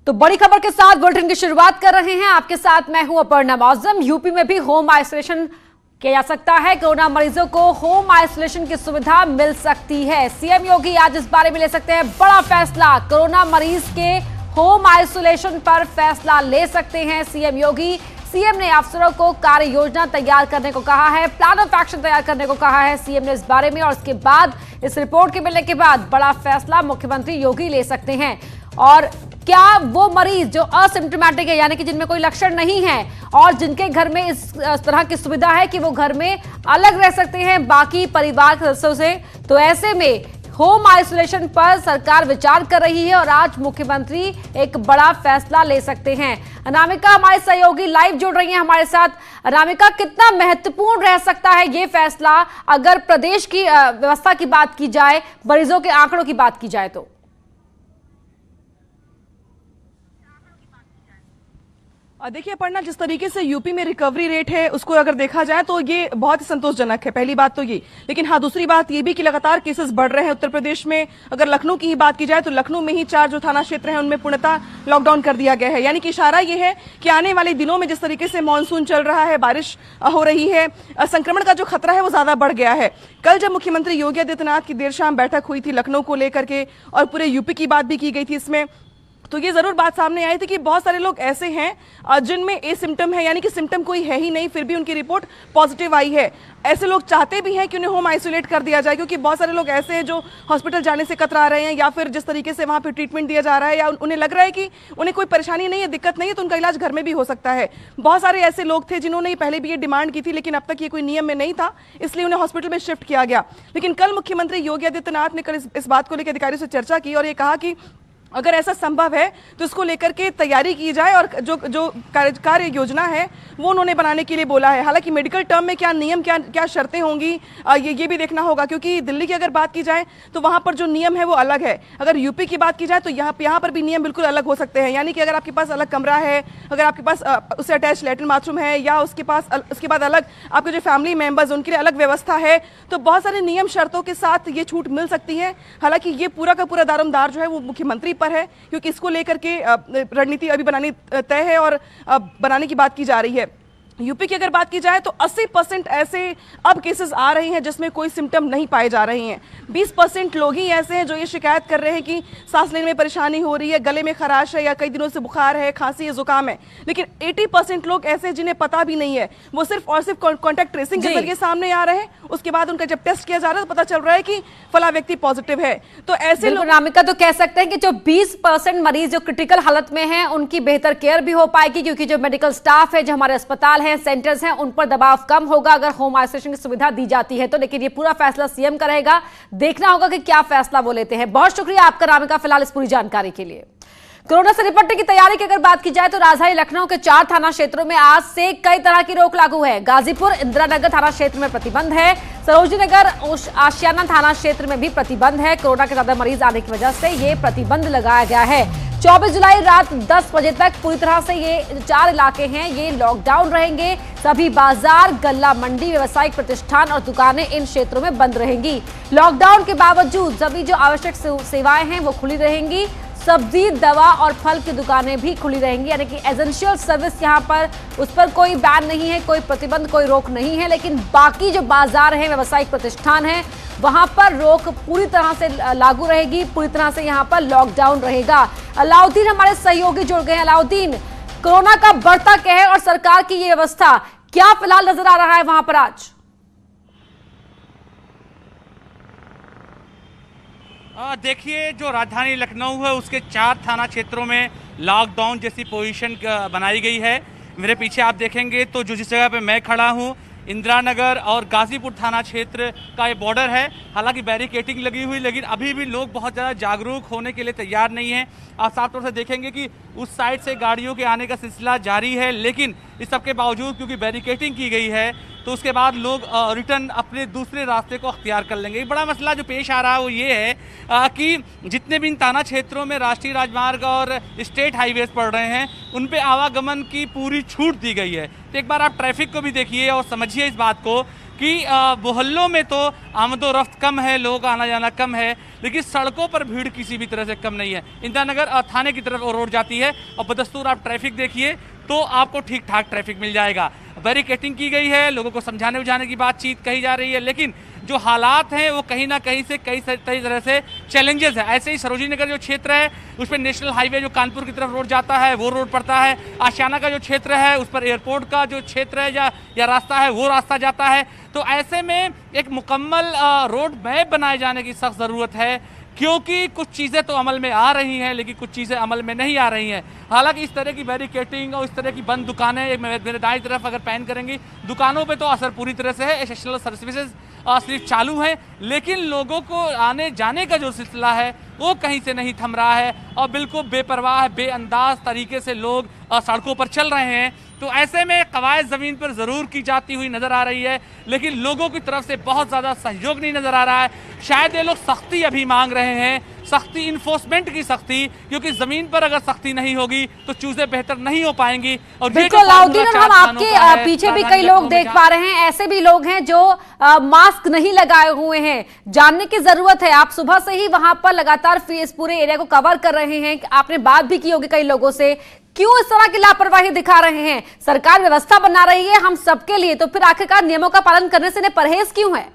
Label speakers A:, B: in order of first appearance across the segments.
A: तो बड़ी खबर के साथ बुलेटिन की शुरुआत कर रहे हैं। आपके साथ मैं हूं अपर्णा मौजम। यूपी में भी होम आइसोलेशन किया जा सकता है। कोरोना मरीजों को होम आइसोलेशन की सुविधा मिल सकती है। सीएम योगी आज इस बारे में ले सकते हैं बड़ा फैसला। कोरोना मरीज के होम आइसोलेशन पर फैसला ले सकते हैं सीएम योगी। सीएम ने अफसरों को कार्य योजना तैयार करने को कहा है, प्लान ऑफ एक्शन तैयार करने को कहा है सीएम ने इस बारे में। और इसके बाद इस रिपोर्ट के मिलने के बाद बड़ा फैसला मुख्यमंत्री योगी ले सकते हैं। और क्या वो मरीज जो असिम्प्टोमेटिक है, यानी कि जिनमें कोई लक्षण नहीं है और जिनके घर में इस तरह की सुविधा है कि वो घर में अलग रह सकते हैं बाकी परिवार सदस्यों से, तो ऐसे में होम आइसोलेशन पर सरकार विचार कर रही है और आज मुख्यमंत्री एक बड़ा फैसला ले सकते हैं। अनामिका हमारे सहयोगी लाइव जुड़ रही हैं हमारे साथ। अनामिका, कितना महत्वपूर्ण रह सकता है ये फैसला अगर प्रदेश की व्यवस्था की बात की जाए, मरीजों के आंकड़ों की बात की जाए तो?
B: देखिए अपर्णा, जिस तरीके से यूपी में रिकवरी रेट है उसको अगर देखा जाए तो ये बहुत ही संतोषजनक है, पहली बात तो ये। लेकिन हाँ, दूसरी बात ये भी कि लगातार केसेस बढ़ रहे हैं उत्तर प्रदेश में। अगर लखनऊ की ही बात की जाए तो लखनऊ में ही 4 जो थाना क्षेत्र हैं उनमें पूर्णतः लॉकडाउन कर दिया गया है। यानी कि इशारा ये है कि आने वाले दिनों में जिस तरीके से मानसून चल रहा है, बारिश हो रही है, संक्रमण का जो खतरा है वो ज्यादा बढ़ गया है। कल जब मुख्यमंत्री योगी आदित्यनाथ की देर शाम बैठक हुई थी लखनऊ को लेकर के और पूरे यूपी की बात भी की गई थी इसमें, तो ये जरूर बात सामने आई थी कि बहुत सारे लोग ऐसे हैं जिनमें ए सिम्टम है, यानी कि सिम्टम कोई है ही नहीं, फिर भी उनकी रिपोर्ट पॉजिटिव आई है। ऐसे लोग चाहते भी हैं कि उन्हें होम आइसोलेट कर दिया जाए, क्योंकि बहुत सारे लोग ऐसे हैं जो हॉस्पिटल जाने से कतरा रहे हैं या फिर जिस तरीके से वहाँ पे ट्रीटमेंट दिया जा रहा है या उन्हें लग रहा है कि उन्हें कोई परेशानी नहीं है, दिक्कत नहीं है, तो उनका इलाज घर में भी हो सकता है। बहुत सारे ऐसे लोग थे जिन्होंने पहले भी ये डिमांड की थी, लेकिन अब तक ये कोई नियम में नहीं था, इसलिए उन्हें हॉस्पिटल में शिफ्ट किया गया। लेकिन कल मुख्यमंत्री योगी आदित्यनाथ ने कल इस बात को लेकर अधिकारियों से चर्चा की और ये कहा कि अगर ऐसा संभव है तो इसको लेकर के तैयारी की जाए और जो कार्य योजना है वो उन्होंने बनाने के लिए बोला है। हालांकि मेडिकल टर्म में क्या नियम, क्या शर्तें होंगी ये भी देखना होगा, क्योंकि दिल्ली की अगर बात की जाए तो वहां पर जो नियम है वो अलग है। अगर यूपी की बात की जाए तो यहाँ पर भी नियम बिल्कुल अलग हो सकते हैं। यानी कि अगर आपके पास अलग कमरा है, अगर आपके पास उससे अटैच लैट्रिन बाथरूम है या उसके बाद अलग आपके जो फैमिली मेंबर्स उनके लिए अलग व्यवस्था है, तो बहुत सारे नियम शर्तों के साथ ये छूट मिल सकती है। हालांकि ये पूरा का पूरा दारोमदार जो है वो मुख्यमंत्री है, क्योंकि इसको लेकर के रणनीति अभी बनानी तय है और बनाने की बात की जा रही है। यूपी की अगर बात की जाए तो 80% ऐसे अब केसेस आ रहे हैं जिसमें कोई सिम्टम नहीं पाए जा रहे हैं। 20% लोग ही ऐसे हैं जो ये शिकायत कर रहे हैं कि सांस लेने में परेशानी हो रही है, गले में खराश है या कई दिनों से बुखार है, खांसी है, जुकाम है। लेकिन 80% लोग ऐसे हैं जिन्हें पता भी नहीं है, वो सिर्फ और सिर्फ कॉन्टैक्ट ट्रेसिंग के जरिए सामने आ रहे हैं। उसके बाद उनका जब टेस्ट किया जा रहा है तो पता चल रहा है कि फला व्यक्ति पॉजिटिव है। तो ऐसे लोग,
A: अनामिका, तो कह सकते हैं कि जो 20% मरीज जो क्रिटिकल हालत में हैं उनकी बेहतर केयर भी हो पाएगी, क्योंकि जो मेडिकल स्टाफ है, जो हमारे अस्पताल हैं, सेंटर्स हैं, उन पर दबाव कम होगा अगर होम आइसोलेशन की सुविधा दी जाती है तो। लेकिन ये पूरा फैसला सीएम का रहेगा, देखना होगा कि क्या फैसला वो लेते हैं। बहुत शुक्रिया आपका अनामिका फिलहाल इस पूरी जानकारी के लिए। कोरोना से निपटने की तैयारी की अगर बात की जाए तो राजधानी लखनऊ के 4 थाना क्षेत्रों में आज से कई तरह की रोक लागू है। गाजीपुर इंदिरा नगर थाना क्षेत्र में प्रतिबंध है, सरोजनी नगर आशियाना थाना क्षेत्र में भी प्रतिबंध है। कोरोना के ज्यादा मरीज आने की वजह से ये प्रतिबंध लगाया गया है। 24 जुलाई रात 10 बजे तक पूरी तरह से ये 4 इलाके हैं ये लॉकडाउन रहेंगे। सभी बाजार, गल्ला मंडी, व्यावसायिक प्रतिष्ठान और दुकानें इन क्षेत्रों में बंद रहेंगी। लॉकडाउन के बावजूद सभी जो आवश्यक सेवाएं हैं वो खुली रहेंगी। सब्जी, दवा और फल की दुकानें भी खुली रहेंगी, यानी कि एसेंशियल सर्विस यहाँ पर उस पर कोई बैन नहीं है, कोई प्रतिबंध, कोई रोक नहीं है। लेकिन बाकी जो बाजार हैं, व्यावसायिक प्रतिष्ठान हैं, वहां पर रोक पूरी तरह से लागू रहेगी, पूरी तरह से यहाँ पर लॉकडाउन रहेगा। अलाउद्दीन हमारे सहयोगी जुड़ गए हैं। अलाउद्दीन, कोरोना का बढ़ता कहर और सरकार की ये व्यवस्था क्या फिलहाल नजर आ रहा है वहां पर आज?
C: देखिए, जो राजधानी लखनऊ है उसके 4 थाना क्षेत्रों में लॉकडाउन जैसी पोजीशन बनाई गई है। मेरे पीछे आप देखेंगे तो जिस जगह पे मैं खड़ा हूँ, इंदिरा नगर और गाजीपुर थाना क्षेत्र का ये बॉर्डर है। हालांकि बैरिकेटिंग लगी हुई, लेकिन अभी भी लोग बहुत ज़्यादा जागरूक होने के लिए तैयार नहीं हैं। आप साफ तौर से देखेंगे कि उस साइड से गाड़ियों के आने का सिलसिला जारी है, लेकिन इस सब के बावजूद क्योंकि बैरिकेटिंग की गई है तो उसके बाद लोग रिटर्न अपने दूसरे रास्ते को अख्तियार कर लेंगे। एक बड़ा मसला जो पेश आ रहा है वो ये है कि जितने भी इन थाना क्षेत्रों में राष्ट्रीय राजमार्ग और स्टेट हाईवेज पड़ रहे हैं उन पे आवागमन की पूरी छूट दी गई है। तो एक बार आप ट्रैफिक को भी देखिए और समझिए इस बात को कि मोहल्लों में तो आमदोरफ्त कम है, लोग आना जाना कम है, लेकिन सड़कों पर भीड़ किसी भी तरह से कम नहीं है। इंदिरा नगर थाने की तरफ रोड जाती है और बदस्तूर आप ट्रैफिक देखिए तो आपको ठीक ठाक ट्रैफिक मिल जाएगा। बैरिकेटिंग की गई है, लोगों को समझाने बुझाने की बातचीत कही जा रही है, लेकिन जो हालात हैं वो कहीं ना कहीं से कई तरह से चैलेंजेस है। ऐसे ही सरोजिनी नगर जो क्षेत्र है उस पर नेशनल हाईवे जो कानपुर की तरफ रोड जाता है वो रोड पड़ता है। आशियाना का जो क्षेत्र है उस पर एयरपोर्ट का जो क्षेत्र है या रास्ता है वो रास्ता जाता है। तो ऐसे में एक मुकम्मल रोड मैप बनाए जाने की सख्त ज़रूरत है, क्योंकि कुछ चीज़ें तो अमल में आ रही हैं लेकिन कुछ चीज़ें अमल में नहीं आ रही हैं। हालांकि इस तरह की बैरिकेटिंग और इस तरह की बंद दुकानें, मेरे दाईं तरफ अगर पैन करेंगी, दुकानों पे तो असर पूरी तरह से है। एसेंशियल सर्विसेज सिर्फ चालू हैं, लेकिन लोगों को आने जाने का जो सिलसिला है वो कहीं से नहीं थम रहा है और बिल्कुल बेपरवाह बेअंदाज तरीके से लोग सड़कों पर चल रहे हैं। तो ऐसे में कवायद ज़मीन पर ज़रूर की जाती हुई नज़र आ रही है, लेकिन लोगों की तरफ से बहुत ज़्यादा सहयोग नहीं नज़र आ रहा है। शायद ये लोग सख्ती अभी मांग रहे हैं, सख्ती, इन्फोर्समेंट की सख्ती, क्योंकि ज़मीन पर अगर सख्ती नहीं होगी तो चीज़ें बेहतर नहीं हो पाएंगी। और
A: बिल्कुल अलाउद्दीन, हम आपके पीछे भी कई लोग देख पा रहे हैं, ऐसे भी लोग हैं जो मास्क नहीं लगाए हुए हैं। जानने की जरूरत है, आप सुबह से ही वहां पर लगातार फेस पूरे एरिया को कवर कर रहे हैं, आपने बात भी की होगी कई लोगों से, क्यों इस तरह की लापरवाही दिखा रहे हैं? सरकार व्यवस्था बना रही है हम सबके लिए, तो फिर आखिरकार नियमों का पालन करने से परहेज क्यों है?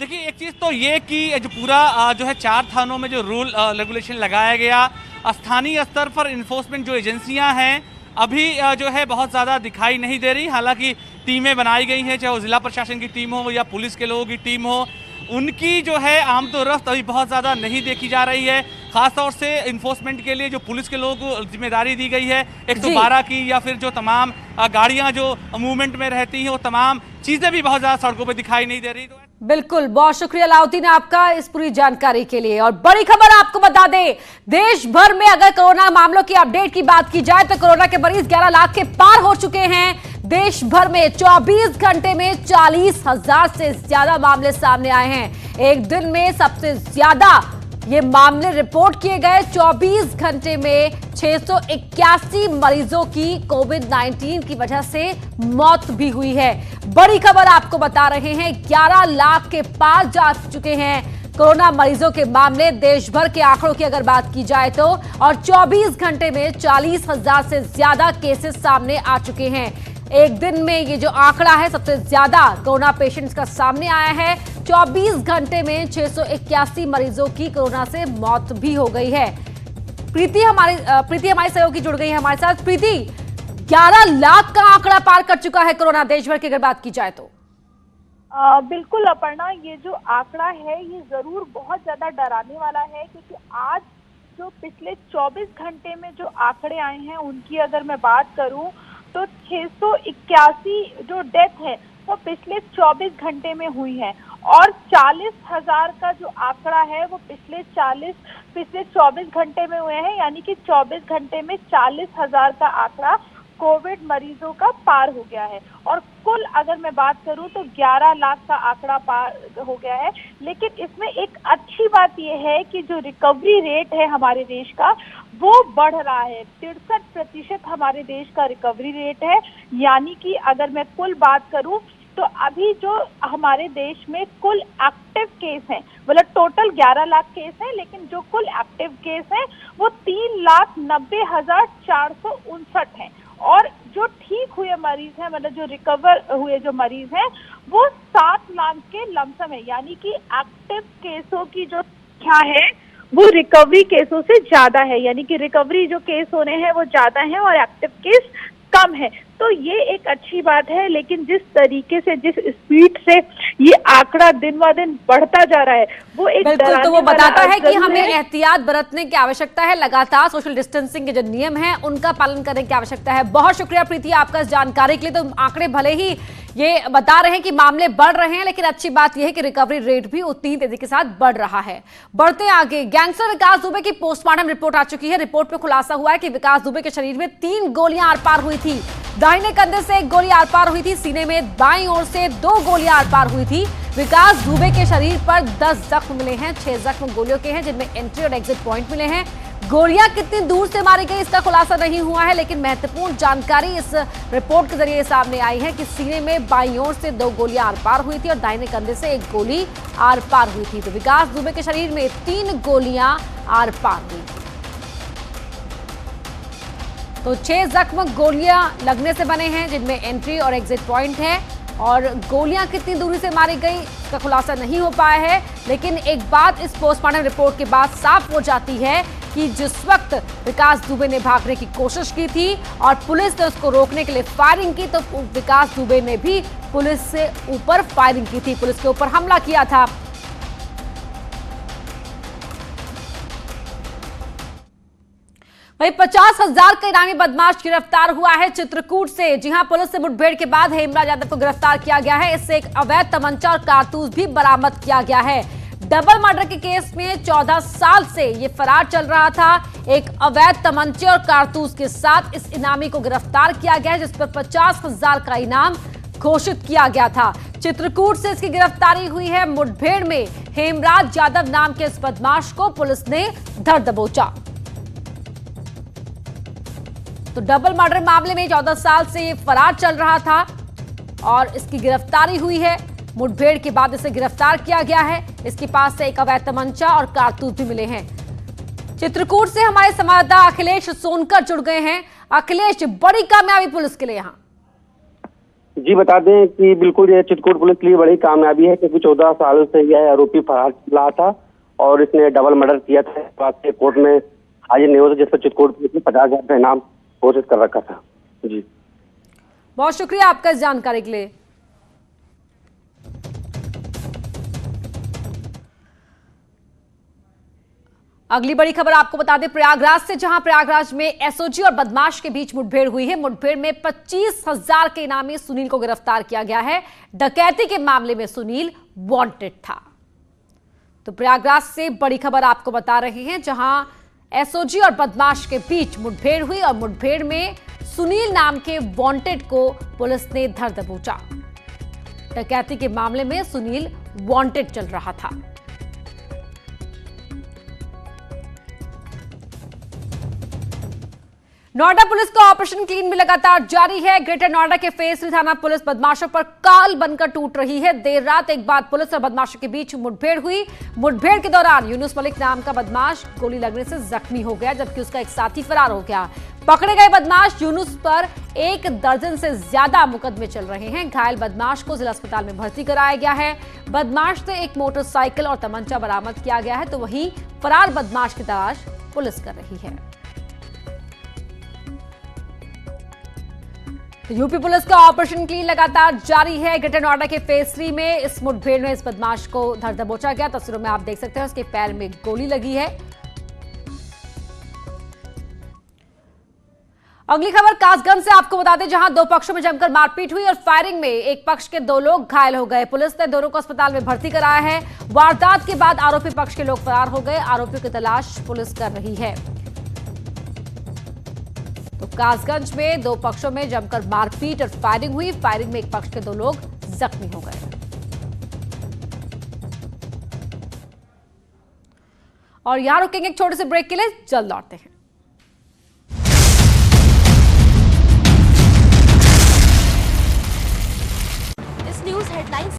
C: देखिए, एक चीज़ तो ये कि जो पूरा जो है 4 थानों में जो रूल रेगुलेशन लगाया गया, स्थानीय स्तर पर इन्फोर्समेंट जो एजेंसियां हैं अभी जो है बहुत ज़्यादा दिखाई नहीं दे रही। हालांकि टीमें बनाई गई हैं, चाहे वो ज़िला प्रशासन की टीम हो या पुलिस के लोगों की टीम हो, उनकी जो है आमदोरफ्त अभी बहुत ज़्यादा नहीं देखी जा रही है। खासतौर से इन्फोर्समेंट के लिए जो पुलिस के लोगों को जिम्मेदारी दी गई है 112 की, या फिर जो तमाम गाड़ियां जो मूवमेंट में रहती हैं, वो तमाम चीज़ें भी बहुत ज़्यादा सड़कों पर दिखाई नहीं दे रही।
A: बिल्कुल, बहुत शुक्रिया अलाउद्दीन आपका इस पूरी जानकारी के लिए। और बड़ी खबर आपको बता दें, देश भर में अगर कोरोना मामलों की अपडेट की बात की जाए तो कोरोना के मरीज 11 लाख के पार हो चुके हैं। देश भर में 24 घंटे में 40,000 से ज्यादा मामले सामने आए हैं। एक दिन में सबसे ज्यादा ये मामले रिपोर्ट किए गए। 24 घंटे में 681 मरीजों की कोविड-19 की वजह से मौत भी हुई है। बड़ी खबर आपको बता रहे हैं, 11 लाख के पार जा चुके हैं कोरोना मरीजों के मामले देश भर के आंकड़ों की अगर बात की जाए तो, और 24 घंटे में 40,000 से ज्यादा केसेस सामने आ चुके हैं। एक दिन में ये जो आंकड़ा है सबसे ज्यादा कोरोना पेशेंट्स का सामने आया है। 24 घंटे में 681 मरीजों की कोरोना से मौत भी हो गई है। प्रीति हमारी सहयोगी जुड़ गई है हमारे साथ। प्रीति, 11 लाख का आंकड़ा पार कर चुका है कोरोना देश भर की अगर बात की जाए तो।
D: बिल्कुल अपर्णा, ये जो आंकड़ा है ये जरूर बहुत ज्यादा डराने वाला है, क्योंकि आज जो पिछले 24 घंटे में जो आंकड़े आए हैं उनकी अगर मैं बात करूं तो 681 जो डेथ है वो पिछले 24 घंटे में हुई है, और 40,000 का जो आंकड़ा है वो पिछले 24 घंटे में हुए हैं। यानी कि 24 घंटे में 40,000 का आंकड़ा कोविड मरीजों का पार हो गया है। और कुल अगर मैं बात करूं तो 11 लाख का आंकड़ा पार हो गया है। लेकिन इसमें एक अच्छी बात यह है कि जो रिकवरी रेट है हमारे देश का वो बढ़ रहा है। 63% हमारे देश का रिकवरी रेट है। यानी कि अगर मैं कुल बात करूं तो अभी जो हमारे देश में कुल एक्टिव केस हैं, मतलब टोटल 11 लाख केस हैं, लेकिन जो कुल एक्टिव केस हैं वो 3,90,459 हैं। और जो ठीक हुए मरीज हैं, मतलब जो रिकवर हुए जो मरीज हैं वो 7 लाख के लमसम है। यानी कि एक्टिव केसों की जो संख्या है वो रिकवरी केसों से ज्यादा है। यानी कि रिकवरी जो केस होने हैं वो ज्यादा हैं और एक्टिव केस कम है। तो ये एक अच्छी बात है। लेकिन जिस तरीके से, जिस स्पीड से ये आंकड़ा दिन ब दिन बढ़ता जा रहा है वो एक
A: बिल्कुल, तो वो बताता है कि हमें एहतियात बरतने की आवश्यकता है। लगातार सोशल डिस्टेंसिंग के जो नियम हैं उनका पालन करने की आवश्यकता है। बहुत शुक्रिया प्रीति आपका इस जानकारी के लिए। तो आंकड़े भले ही ये बता रहे हैं कि मामले बढ़ रहे हैं, लेकिन अच्छी बात यह है कि रिकवरी रेट भी उतनी तेजी के साथ बढ़ रहा है। बढ़ते आगे, गैंगस्टर विकास दुबे की पोस्टमार्टम रिपोर्ट आ चुकी है। रिपोर्ट में खुलासा हुआ है कि विकास दुबे के शरीर में 3 गोलियां आर पार हुई थी। दाहिने कंधे से 1 गोली आर पार हुई थी, सीने में बाईं ओर से 2 गोलियां आर पार हुई थी। विकास दुबे के शरीर पर 10 जख्म मिले हैं। 6 जख्म गोलियों के हैं, जिनमें एंट्री और एग्जिट पॉइंट मिले हैं। गोलियां कितनी दूर से मारी गई इसका खुलासा नहीं हुआ है, लेकिन महत्वपूर्ण जानकारी इस रिपोर्ट के जरिए सामने आई है कि सीने में बाईं ओर से 2 गोलियां आर पार हुई थी और दाहिने कंधे से 1 गोली आर पार हुई थी। तो विकास दुबे के शरीर में 3 गोलियां आर पार हुई थी। तो 6 जख्म गोलियां लगने से बने हैं, जिनमें एंट्री और एग्जिट पॉइंट है। और गोलियां कितनी दूरी से मारी गई इसका खुलासा नहीं हो पाया है, लेकिन एक बात इस पोस्टमार्टम रिपोर्ट के बाद साफ हो जाती है कि जिस वक्त विकास दुबे ने भागने की कोशिश की थी और पुलिस ने उसको रोकने के लिए फायरिंग की, तो विकास दुबे ने भी पुलिस से ऊपर फायरिंग की थी, पुलिस के ऊपर हमला किया था। वहीं 50,000 का इनामी बदमाश गिरफ्तार हुआ है चित्रकूट से। जी हां, पुलिस से मुठभेड़ के बाद हेमराज यादव को गिरफ्तार किया गया है। इससे एक अवैध तमंचा और कारतूस भी बरामद किया गया है। डबल मर्डर के केस में 14 साल से ये फरार चल रहा था। एक अवैध तमंचे और कारतूस के साथ इस इनामी को गिरफ्तार किया गया है, जिस पर 50,000 का इनाम घोषित किया गया था। चित्रकूट से इसकी गिरफ्तारी हुई है। मुठभेड़ में हेमराज यादव नाम के इस बदमाश को पुलिस ने धर दबोचा। तो डबल मर्डर मामले में 14 साल से ये फरार चल रहा था और इसकी गिरफ्तारी हुई है। मुठभेड़ के बाद इसे गिरफ्तार किया गया है। इसके पास से एक अवैध तमंचा और कारतूस भी मिले हैं। चित्रकूट से हमारे संवाददाता अखिलेश सोनकर जुड़ गए हैं। अखिलेश, बड़ी कामयाबी पुलिस के लिए यहाँ।
E: जी बता दें कि बिल्कुल ये चित्रकूट पुलिस के लिए बड़ी कामयाबी है, क्योंकि 14 साल से यह आरोपी फरार रहा था और इसने डबल मर्डर किया था। बाद से कोर्ट में हाजिर नहीं हुआ, जिस पर चित्रकूट पुलिस ने 50,000 का इनाम घोषित कर रखा था। जी
A: बहुत शुक्रिया आपका इस जानकारी के लिए। अगली बड़ी खबर आपको बता दें प्रयागराज से, जहां प्रयागराज में एसओजी और बदमाश के बीच मुठभेड़ हुई है। मुठभेड़ में 25,000 के इनामी सुनील को गिरफ्तार किया गया है। डकैती के मामले में सुनील वांटेड था। तो प्रयागराज से बड़ी खबर आपको बता रहे हैं, जहां एसओजी और बदमाश के बीच मुठभेड़ हुई और मुठभेड़ में सुनील नाम के वांटेड को पुलिस ने धर दबोचा। डकैती के मामले में सुनील वांटेड चल रहा था। नोएडा पुलिस का ऑपरेशन क्लीन भी लगातार जारी है। ग्रेटर नोएडा के फेस 3 थाना पुलिस बदमाशों पर काल बनकर टूट रही है। देर रात एक बार पुलिस और बदमाशों के बीच मुठभेड़ हुई। मुठभेड़ के दौरान यूनुस मलिक नाम का बदमाश गोली लगने से जख्मी हो गया, जबकि उसका एक साथी फरार हो गया। पकड़े गए बदमाश यूनुस पर 1 दर्जन से ज्यादा मुकदमे चल रहे हैं। घायल बदमाश को जिला अस्पताल में भर्ती कराया गया है। बदमाश से एक मोटरसाइकिल और तमंचा बरामद किया गया है, तो वहीं फरार बदमाश की तलाश पुलिस कर रही है। यूपी पुलिस का ऑपरेशन क्लीन लगातार जारी है। ग्रेटर नोएडा के फेस 3 में इस मुठभेड़ में इस बदमाश को धर दबोचा गया। तस्वीरों में आप देख सकते हैं उसके पैर में गोली लगी है। अगली खबर कासगंज से आपको बता दें, जहां 2 पक्षों में जमकर मारपीट हुई और फायरिंग में एक पक्ष के 2 लोग घायल हो गए। पुलिस ने दोनों को अस्पताल में भर्ती कराया है। वारदात के बाद आरोपी पक्ष के लोग फरार हो गए। आरोपियों की तलाश पुलिस कर रही है। तो कासगंज में 2 पक्षों में जमकर मारपीट और फायरिंग हुई। फायरिंग में एक पक्ष के 2 लोग जख्मी हो गए। और यहां रुकेंगे एक छोटे से ब्रेक के लिए, जल्द लौटते हैं।